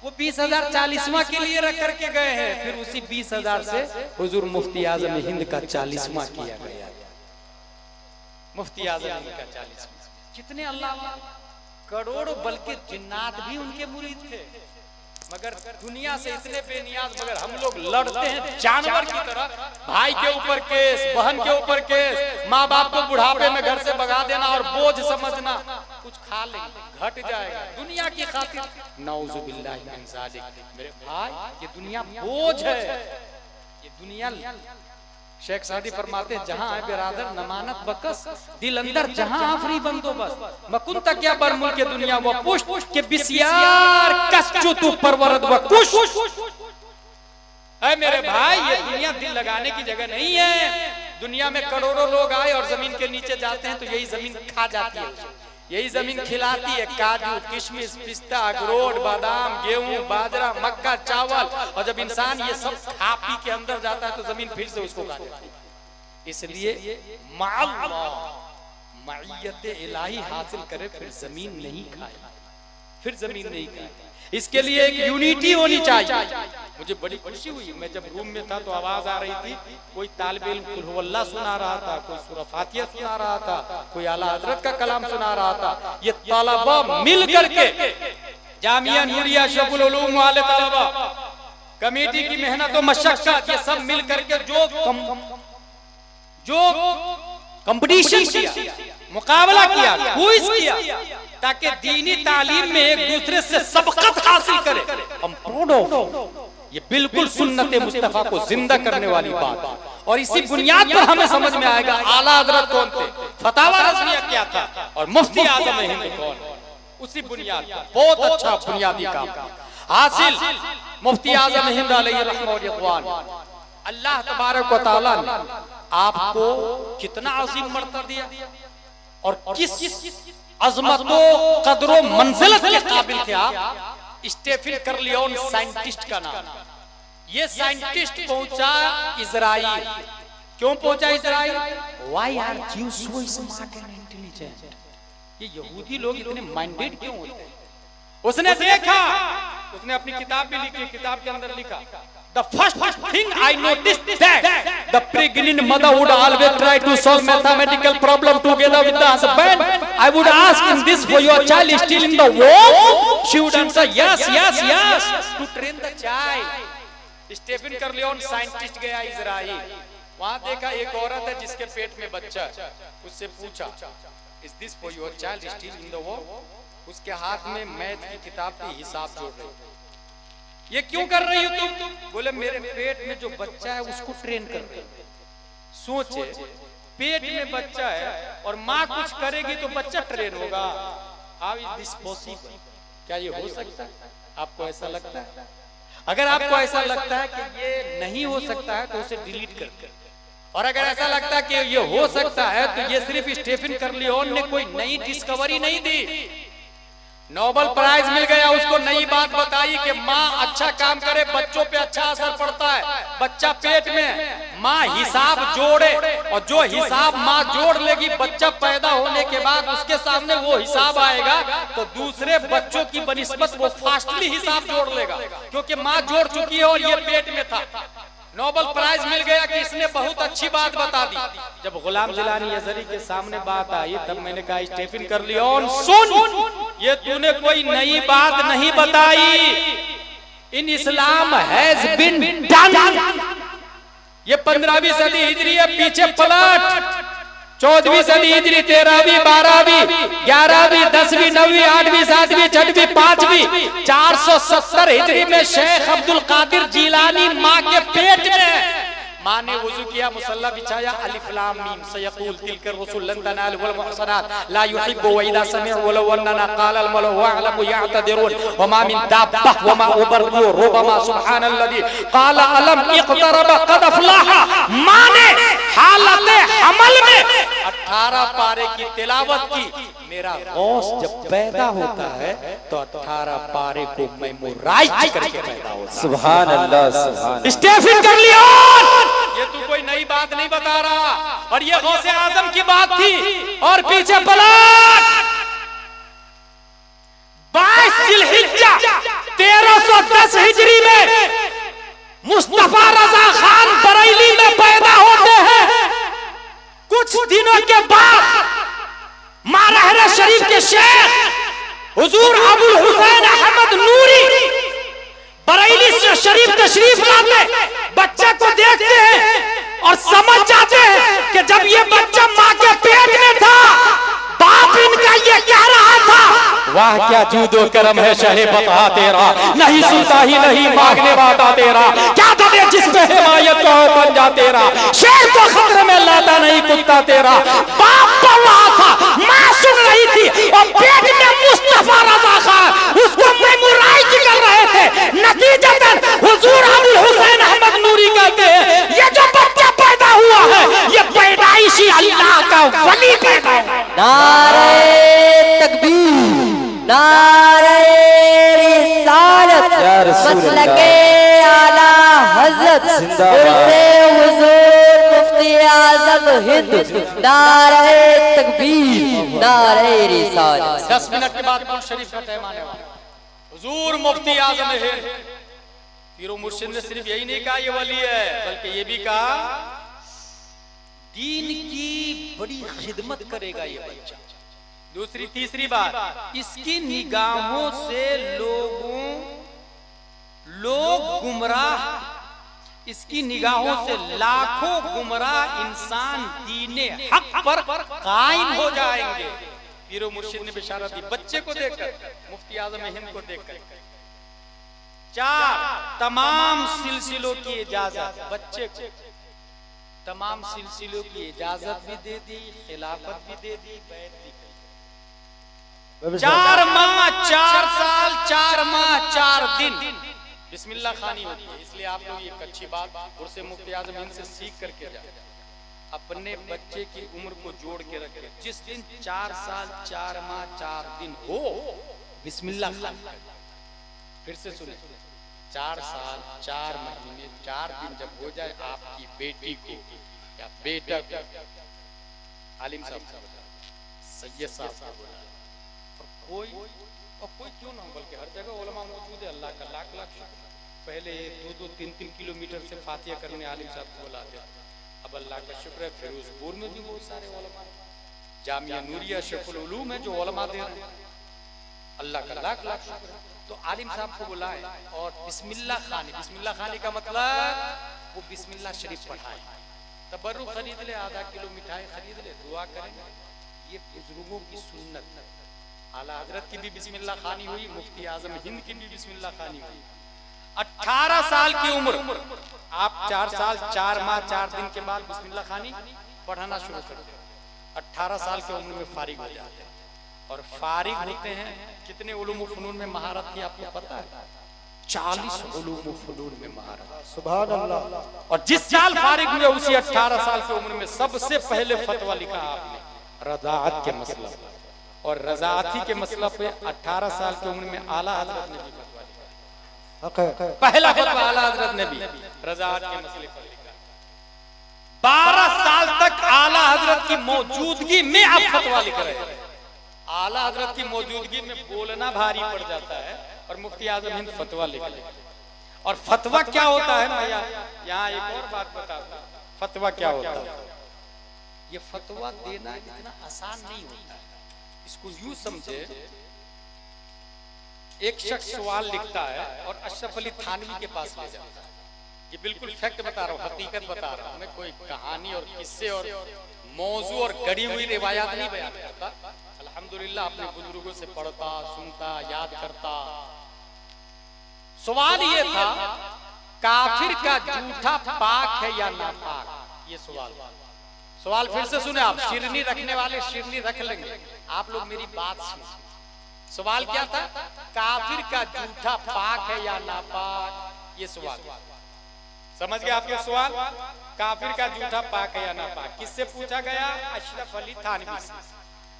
वो 20,000 40वां के लिए रख करके गए हैं। फिर उसी 20,000 से हुजूर मुफ्ती आजम हिंद का 40वां किया गया। मुफ्ती आजम हिंद का 40वां। कितने अल्लाह, करोड़ों, बल्कि जिन्नात भी उनके मुरीद थे। मगर दुनिया से इतने बेनियाज, मगर हम लोग लड़ते हैं जानवर की तरह। भाई के ऊपर केस, बहन के ऊपर केस, माँ बाप को बुढ़ापे में घर से भगा देना और बोझ समझना। कुछ खा लेंगे, घट जाएगा दुनिया की खातिर। नाउजुबिल्लाहि मिन ज़ालिक। मेरे भाई, ये दुनिया बोझ है, ये दुनिया। शेख सादी फरमाते हैं, जहां है बिरादर नमानत बकस, दिल अंदर जहां आफरी बंदोबस्त, मकुन तक क्या बर मुल्क के दुनिया वो पुष्ट के बिसियार कच्चू तू परवरद व कुश। ऐ मेरे भाई, ये दुनिया दिल लगाने की जगह नहीं है। दुनिया में करोड़ों लोग आए और जमीन के नीचे जाते हैं तो यही जमीन खा जाती है, यही जमीन खिलाती है काजू, किशमिश, पिस्ता, अखरोट, बादाम, गेहूं, बाजरा, मक्का, चावल। और जब इंसान ये सब खा पी के अंदर जाता है तो जमीन फिर से उसको खा लेती है। इसलिए माइयत इलाही हासिल करे, फिर जमीन नहीं खाए, फिर जमीन नहीं खाए। इसके लिए एक यूनिटी होनी चाहिए। मुझे बड़ी खुशी हुई, मैं जब रूम में था तो आवाज आ रही थी, कोई तालिबे इल्म कुल हुवल्लाह सुना रहा था, कोई सूरह फातिहा सुना रहा था, कोई आला हजरत का कलाम सुना रहा था। ये तलबा मिल करके, जामिया नूरिया शबुल उलूम वाले तलबा, कमेटी की मेहनत और मशक्कत, ये सब मिल करके जो कंपटीशन किया, मुकाबला किया, क्विज किया, ताकि दीनी तालीम में एक दूसरे से सबकत हासिल करे। हम प्राउड ऑफ। ये बिल्कुल सुन्नत मुस्तफा को जिंदा करने वाली बात। और इसी बुनियाद पर हमें समझ में आएगा आला हजरत कौन थे, फतावा रज़विया क्या था, और मुफ्ती आजम हिंद कौन। उसी बुनियाद पर बहुत अच्छा बुनियादी काम हासिल मुफ्ती आजम हिंद अलैहिर्रहमत। अल्लाह तबारक व तआला ने आपको कितना अजीम मर्तबा दिया और किस अजमतों कदरों मंजिलत के काबिल थे आप। स्टेफन कर्लियोन साइंटिस्ट का नाम। ये साइंटिस्ट पहुंचा इजराइल। क्यों पहुंचा Israel? Why are Jews so smart and intelligent? ये यहूदी लोग इतने माइंडेड क्यों होते हैं? उसने देखा उसने अपनी किताब भी लिखी, किताब के अंदर लिखा, The first thing I noticed that the pregnant mother would always try to solve mathematical problem together with the husband. I would ask, "Is this for your child still in the womb?" She would answer, "Yes, yes, yes." To train the child. Stefan Corleone scientist गया Israel, वहां देखा एक औरत है जिसके पेट में बच्चा है, उससे पूछा, "Is this for your child still in the womb?" उसके हाथ में मैथ की किताब की हिसाब जोड़ रही, ये क्यों कर रही हो तुम? बोले मेरे पेट में जो बच्चा है उसको ट्रेन कर रही। सोचे, पेट में बच्चा है और माँ कुछ करेगी तो बच्चा ट्रेन होगा। How is this possible? क्या ये हो सकता है? आपको ऐसा लगता है? अगर आपको ऐसा लगता है कि ये नहीं हो सकता है तो उसे डिलीट कर दे, और अगर ऐसा लगता है कि ये हो सकता है तो ये सिर्फ स्टेफन कर्लियोन ने कोई नई डिस्कवरी नहीं दी, नोबेल प्राइज मिल गया उसको, नई बात बताई कि माँ अच्छा काम करे बच्चों पे अच्छा असर पड़ता है। बच्चा पेट में, माँ हिसाब जोड़े, और जो हिसाब माँ जोड़ लेगी बच्चा पैदा होने के बाद उसके सामने वो हिसाब आएगा तो दूसरे बच्चों की बनिस्बत वो फास्टली हिसाब जोड़ लेगा, क्योंकि माँ जोड़ चुकी है और ये पेट में था। नोबेल प्राइज मिल गया कि इसने बहुत अच्छी बात बता दी। जब गुलाम जिलानी अजहरी के सामने बात आई तब मैंने कहा, स्टेफन कर्लियोन सुन, ये तूने कोई नई बात नहीं बताई, इन इस्लाम हैज बीन डन। ये 15वीं सदी हिजरी है, पीछे पलट 14वीं सदी हिजरी, 13वीं 12वीं 11वीं 10वीं 9वीं 8वीं 7वीं 6वीं 5वीं 470 हिजरी में शेख अब्दुल कादिर जिलानी माँ के पेट में, माँ ने वुजू किया, मुसल्ला बिछाया, अलिफ लाम मीम सयक़ूल तिलकर रसूल लन तनाल वल मुहसनात ला युहिब्बु व इदा समिअ वलौ अन्ना क़ाल अल मलअ वअलमु यअतदिरून व मा मिन दाब्बह व मा उबरु रुबमा सुब्हानल्लज़ी क़ाल अलम इक़तरब क़द अफ़लह। माँ ने हालत हमल में 18 पारे की तिलावत की। मेरा गौस जब पैदा होता है तो 18 पारे को मेमोराइज करके पैदा होता है। सुभान अल्लाह, सुभान। स्टेफन कर्लियोन, ये तू कोई नई बात नहीं बता रहा, और ये गौसे आजम की बात थी। और पीछे पलट 22 जिलहिज्जा 1310 हिजरी में मुस्तफा रजा खान बरेली में पैदा होते हैं। कुछ दिनों के बाद मारहरा शरीफ के शेख हुजूर अबुल हुसैन अहमद नूरी बरेली से शरीफ तशरीफ लाते, बच्चे को देखते हैं और समझ जाते हैं कि जब ये बच्चा माँ के पेट में था बाप इनका ये कह रहा था, वाह क्या जूदो करम है शहे बता तेरा, नहीं सुनता ही नहीं मांगने वाला तेरा, क्या दबे जिस पे हिमायत का बन जा तेरा, शेर को खतरे में लाता नहीं कुत्ता तेरा। बाप बोल रहा था, माँ सुन रही थी, और पेट में मुस्तफा रजा खान उसको मेमोराइज कर रहे थे। नतीजतन हुजूर अबुल हुसैन अहमद नूरी कहते हैं, ये जो बच्चा पैदा हुआ है ये पैदाइशी अल्लाह का वली पैदा हुआ। नारे तकबीर, नारे रिसालत, मसलके आला हज़रत उर्से हुजूर मुफ्ती आज़म हिंद, नारे तकबीर, नारे रिसालत। 10 मिनट के बाद कुल शरीफ का टाइम आने वाला। हुजूर मुफ्ती आज़म हिंद पीरो मुर्शिद ने सिर्फ यही नहीं कहा ये वली है, बल्कि ये भी कहा दीन की बड़ी खिदमत करेगा ये बच्चा। दूसरी तीसरी बात, इसकी निगाहों से लोग गुमराह, इसकी निगाहों से लाखों गुमराह इंसान दीने हक पर कायम हो जाएंगे। पीरो मुर्शिद ने बिशारत दी बच्चे को देखकर, मुफ्ती आज़म हिंद को देखकर। 4 तमाम सिलसिलों की इजाजत, बच्चे को तमाम सिलसिलों की इजाजत भी दे दी, खिलाफत भी दे दी, बैत भी कर दी। 4 माह 4 साल 4 माह 4 दिन बिस्मिल्लाह खानी होती है। इसलिए आप लोग एक अच्छी बात उर्से मुफ्ती आज़म हिंद से सीख करके जाए, अपने बच्चे की उम्र को जोड़ के रखे। जिस दिन 4 साल 4 माह 4 दिन हो बिस्मिल्लाह खानी। फिर से सुने, 4 साल 4 महीने 4 दिन जब हो जाए आपकी बेटी को या बेटा को, आलिम साहब सैयद साहब को बोला, और कोई और कोई क्यों ना हो, बल्कि हर जगह उलमा मौजूद है। अल्लाह का लाख लाख शुक्र। पहले 2-2, 3-3 किलोमीटर से फातिहा करने आलिम साहब को बुलाते, अब अल्लाह का शुक्र है फिरोजपुर में भी बहुत सारे उलमा, जामिया नूरिया शेखुल उलूम है जो उलमा दे रहे हैं, अल्लाह का लाख लाख शुक्र है। तो आलिम साहब को बुलाए और बिस्मिल्लाह खानी, बिस्मिल्लाह खानी का मतलब वो बिस्मिल्लाह शरीफ पढ़ाए, तबर्रुक खरीद ले, आधा किलो मिठाई खरीद ले, दुआ करेंगे। ये बुजुर्गों की सुन्नत। आला हजरत की भी बिस्मिल्लाह खानी हुई, मुफ्ती आजम हिंद की भी बिस्मिल्लाह खानी हुई। 18 साल की उम्र, आप 4 साल 4 माह 4 दिन के बाद बिस्मिल्लाह खानी पढ़ाना शुरू कर दो। 18 साल की उम्र में फारिग हो जाते हैं। और फारिग होते हैं कितने उलूम फनून में महारत की आपको पता है? 40 उलूम फनून में महारत। सुभान अल्लाह। और जिस साल फारिग हुए उसी 18 साल की उम्र में सबसे पहले फतवा लिखा आपने रज़ाअत के मसला, और रज़ाअती के मसला पे 18 साल की उम्र में आला हजरत ने भी फतवा लिखा। पहला फतवा आला हजरत ने भी रज़ाअत के मसले पर लिखा। 12 साल तक आला हजरत की मौजूदगी में आप फतवा लिख रहे हैं। आला हजरत की मौजूदगी में बोलना भारी पड़ जाता है और मुफ्ती आजम हिंद फतवा लिख ले। और फतवा क्या होता है? मैं यहाँ एक और बात बताता हूँ, फतवा क्या होता है। ये फतवा देना इतना आसान नहीं होता है। इसको यूं समझे, एक शख्स सवाल लिखता है और अशरफ अली थानवी के पास ले जाता है। ये बिल्कुल फैक्ट बता रहा हूँ, हकीकत बता रहा हूँ, मैं कोई कहानी और किस्से और मौजू और गढ़ी हुई रिवायात नहीं बयान करता। अल्हम्दुलिल्लाह अपने बुजुर्गों से पढ़ता, सुनता, याद करता। सवाल ये था, काफिर का जूठा पाक है या नापाक? ये सवाल फिर से सुने आप, शिरनी रखने वाले शिरनी रख लेंगे, आप लोग मेरी बात सुनो। सवाल क्या था? काफिर का जूठा पाक है या नापाक? ये सवाल समझ गए आपके सवाल? काफिर का जूठा पाक है या नापाक किससे पूछा गया? अशरफ अली थानवी से।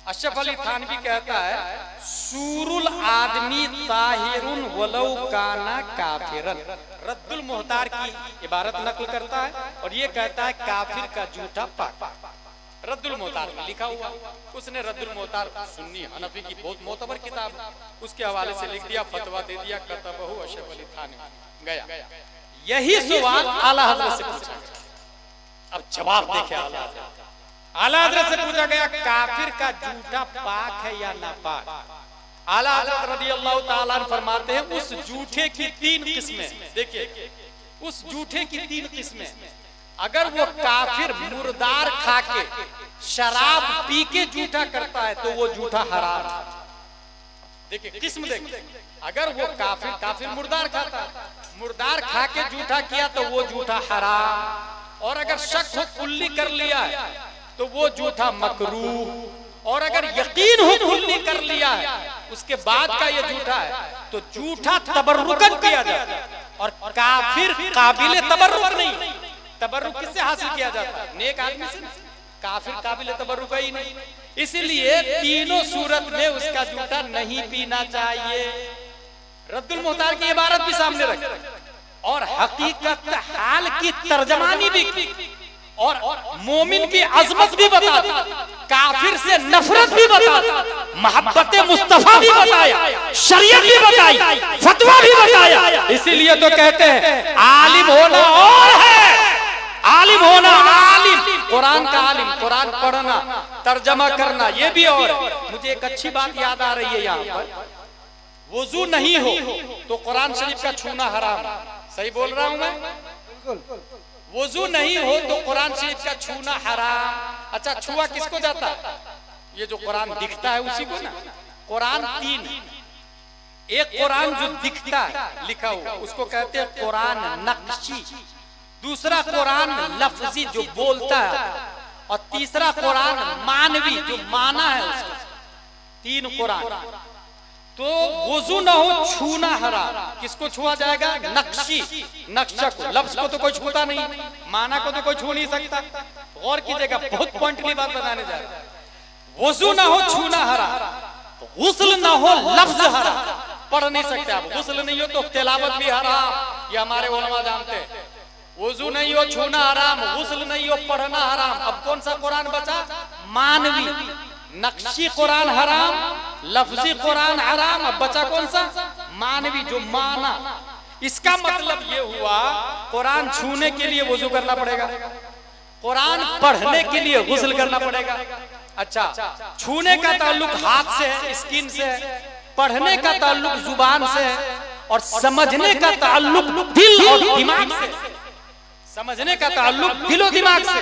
अशरफ अली थानवी कहता है, सूरुल आदमी ताहिरुन वलौ काना काफिरन। रद्दुल मुहतार की इबारत नकल करता है और ये कहता है काफिर का जूठा पाक। रद्दुल मुहतार में लिखा हुआ, उसने रद्दुल मुहतार सुन्नी हनफी की बहुत मोतबर किताब, उसके हवाले से लिख दिया, फतवा दे दिया, कतबहु अशरफ अली थानवी। गया यही सवाल आला हजरत से पूछा गया। अब जवाब देखे आला हजरत से पूछा गया, काफिर का जूठा पाक है या नापाक? आला हजरत रज़ियल्लाहु ताला अन्हु फरमाते हैं, उस जूठे की 3 किस्में। देखिए, उस जूठे की 3 किस्में। अगर वो काफिर मुर्दार खा के शराब पी के जूठा करता है तो वो जूठा हराम है। देखिए किस्म देखिए, अगर वो काफिर मुर्दार खाता, मुर्दार खा के जूठा किया तो वो जूठा हराम। और अगर शक हो कुल्ली कर लिया है तो वो जूठा मकरूह। और अगर यकीन हो कुल्ली कर लिया है उसके बाद का ये जूठा है तो जूठा तबर्रुकन किया जाता है। और काफिर काबिल तबर्रुक नहीं। तबर्रुक किससे हासिल किया जाता है? नेक आदमी से। काफिर काबिल तबर्रुक ही नहीं। इसलिए तीनों सूरत में उसका जूठा नहीं पीना चाहिए। रद्दुल मुहतार की इबारत भी सामने रख और हकीकत हाल की तर्जमानी भी की और मोमिन की अजमत भी बता दी, काफिर से नफरत भी बता दी, मोहब्बत मुस्तफा भी बताया, शरीयत भी बताई, फतवा भी बताया। इसीलिए तो कहते हैं आलिम होना और है, आलिम होना, आलिम कुरान का आलिम, कुरान पढ़ना, तर्जमा करना, ये भी। और मुझे एक अच्छी बात याद आ रही है, यहाँ पर वुजू नहीं हो तो कुरान शरीफ का छूना हराम। सही बोल रहा हूं मैं? वुजू नहीं हो तो कुरान शरीफ का छूना हराम। अच्छा, छुआ किसको जाता? ये जो कुरान दिखता है उसी को ना। कुरान 3, एक कुरान जो दिखता है लिखा हुआ उसको कहते हैं कुरान नक्शी, दूसरा कुरान लफ्जी जो बोलता है, और तीसरा कुरान मानवी जो माना है उसका। 3 कुरान। तो वुजू ना हो, छूना हराम। किसको छुआ जाएगा? नक्शी, नक्शा को। लफ्ज को तो कोई छूता नहीं, माना को तो कोई छू नहीं सकता। गौर कीजिएगा, बहुत पॉइंटली बात बताने जा रहे हैं। वुजू ना हो, छूना हराम। गुस्ल ना हो, लफ्ज हराम, पढ़ नहीं सकते आप। गुस्ल नहीं हो तो तिलावत भी हराम, ये हमारे उलमा जानते हैं। वुजू नहीं हो, छूना हराम, गुस्ल नहीं हो, पढ़ना हराम। अब कौन सा कुरान बचा? मानवी। नक्शी कुरान हराम, लफ्जी कुरान हराम। अब बचा कौन सा? मानवी, जो माना। इसका मतलब ये हुआ कुरान छूने के लिए वुजू करना पड़ेगा, कुरान पढ़ने के लिए गुस्ल करना पड़ेगा। अच्छा, छूने का ताल्लुक हाथ से है, स्किन से है, पढ़ने का ताल्लुक जुबान से है, और समझने का ताल्लुक दिल और दिमाग से। समझने का ताल्लुक दिल और दिमाग से।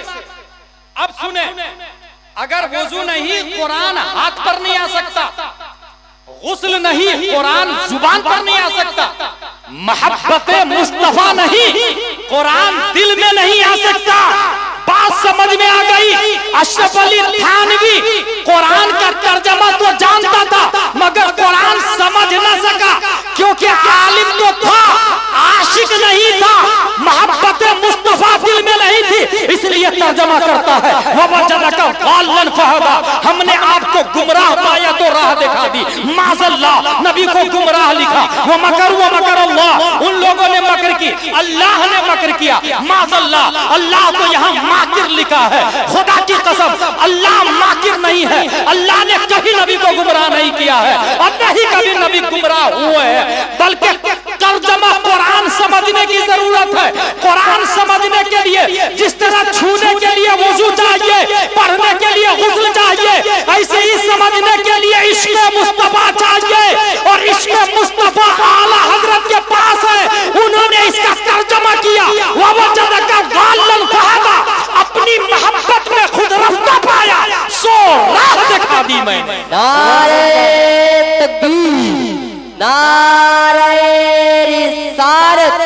अब सुने, अगर वुजू नहीं, कुरान हाथ पर नहीं आ सकता, गुस्ल नहीं, कुरान जुबान पर नहीं आ सकता, मोहब्बत मुस्तफा नहीं, कुरान दिल में नहीं आ सकता। बात समझ में आ गई? अशरफ अली थानवी कुरान का तर्जमा तो जानता था, मगर कुरान समझ न सका, क्योंकि आलिम तो था, आशिक नहीं था, मोहब्बत मुस्तफा दिल में नहीं थी, इसलिए तर्जमा करता है ववजदका ज़ाल्लन फहदा। हमने आपको गुमराह पाया तो राह दिखा दी। माज़ल्लाह, नबी को गुमराह लिखा। वो मकर अल्लाह, उन लोगों ने मकर की, अल्लाह ने मकर किया। माज़ल्लाह, अल्लाह को यहाँ माकिर लिखा है। खुदा की कसम, अल्लाह माकिर नहीं है। अल्लाह ने कभी नबी को गुमराह नहीं किया है, और नहीं कभी नबी गुमराह हुए हैं। बल्कि तर्जमा कुरान समझने की जरूरत है। कुरान समझने के लिए जिस तरह छूने के लिए वुजू चाहिए, पढ़ने के लिए गुस्ल चाहिए, ऐसे ही समझने के लिए इश्क़ मुस्तफा चाहिए। और इश्क़ मुस्तफा आला हजरत के पास है, उन्होंने इसका तर्जमा किया। ववजदका ज़ाल्लन फहदा, अपनी मोहब्बत में खुद रफ्ता पाया, सो राह दिखा दी मैंने। नारे तकबीर, नारे रिसालत,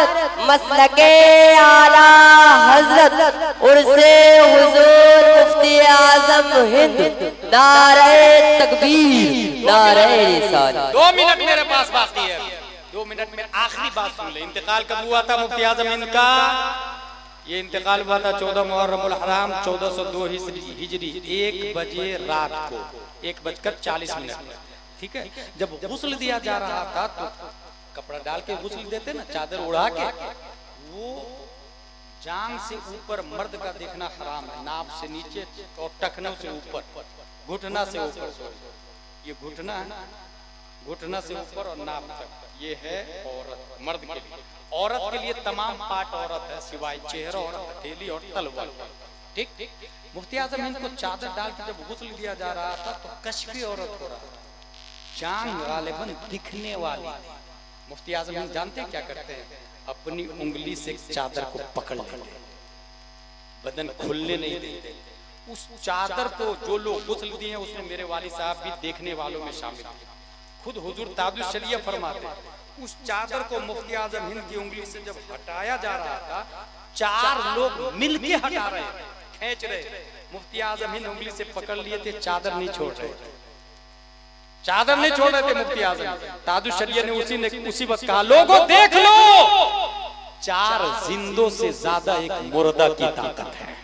मसलके आला हजरत उर्से हुजूर मुफ्ती आजम हिंद। नारे तकबीर, नारे रिसालत। 2 मिनट मेरे पास बाकी है, 2 मिनट में आखिरी बात सुन ले। इंतकाल कब हुआ था मुफ्ती आजम हिंद का? ये इंतकाल हुआ था 14 मुहर्रमुल हराम 1402 हिजरी, 1 बजे रात को, 1:40 ठीक है। जब गुस्ल दिया जा रहा था तो कपड़ा डाल के गुस्ल देते ना, चादर उड़ा के, वो जांग से ऊपर मर्द का देखना हराम है, नाभ से नीचे और टखनों से ऊपर, घुटना से ऊपर, ये घुटना है, घुटना से ऊपर और नाभ तक, ये है औरत, मर्द के लिए। औरत के लिए तमाम पार्ट औरत है, सिवाय चेहरा और हथेली और तलवार। ठीक। मुफ्ती आजम हिंद को चादर डाल के जब गुस्ल दिया जा रहा था तो कश्फी औरत हो रहा था, जान गालिबन दिखने वाली। मुफ्ती आजम हिंद जानते क्या करते हैं? अपनी उंगली से चादर को पकड़ लेते, बदन खुलने नहीं देते। उस चादर को जो लोग गुस्ल दिए हैं, उसमें मेरे वालिद साहब भी देखने वालों में शामिल थे। खुद हुजूर ताजुल शरिया फरमाते, उस चादर को मुफ्ती आजम हिंद की उंगली से जब हटाया जा रहा था, 4 लोग मिलके हटा रहे, खींच रहे। मुफ्ती आजम हिंद उंगली से पकड़ लिए थे, चादर नहीं छोड़ रहे थे, चादर नहीं छोड़ रहे थे मुफ्ती आजम। ताजुल शरिया ने उसी वक्त कहा, लोगों देख लो, 4 जिंदों से ज्यादा एक मुर्दा की ताकत है,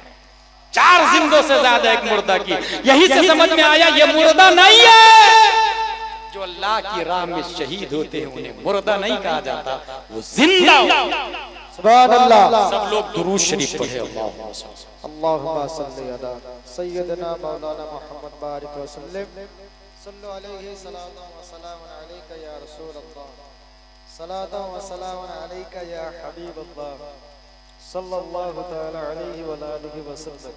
4 जिंदों से ज्यादा एक मुर्दा की। यही से समझ में आया ये मुर्दा नहीं है। जो अल्लाह की राह में शहीद होते हैं उन्हें मुर्दा नहीं कहा जाता, वो जिंदा। सुभान अल्लाह। सब लोग दुरूद शरीफ पढ़े। अल्लाहुम्मा सल्ली अला सय्यदना मौलाना मुहम्मद बारिक वसल्लम सल्लल्लाहु अलैहि व सल्लम अलैका या रसूल अल्लाह, सलातु व सलाम अलैका या हबीब अल्लाह, सल्लल्लाहु तआला अलैहि व आलिहि वसल्लम।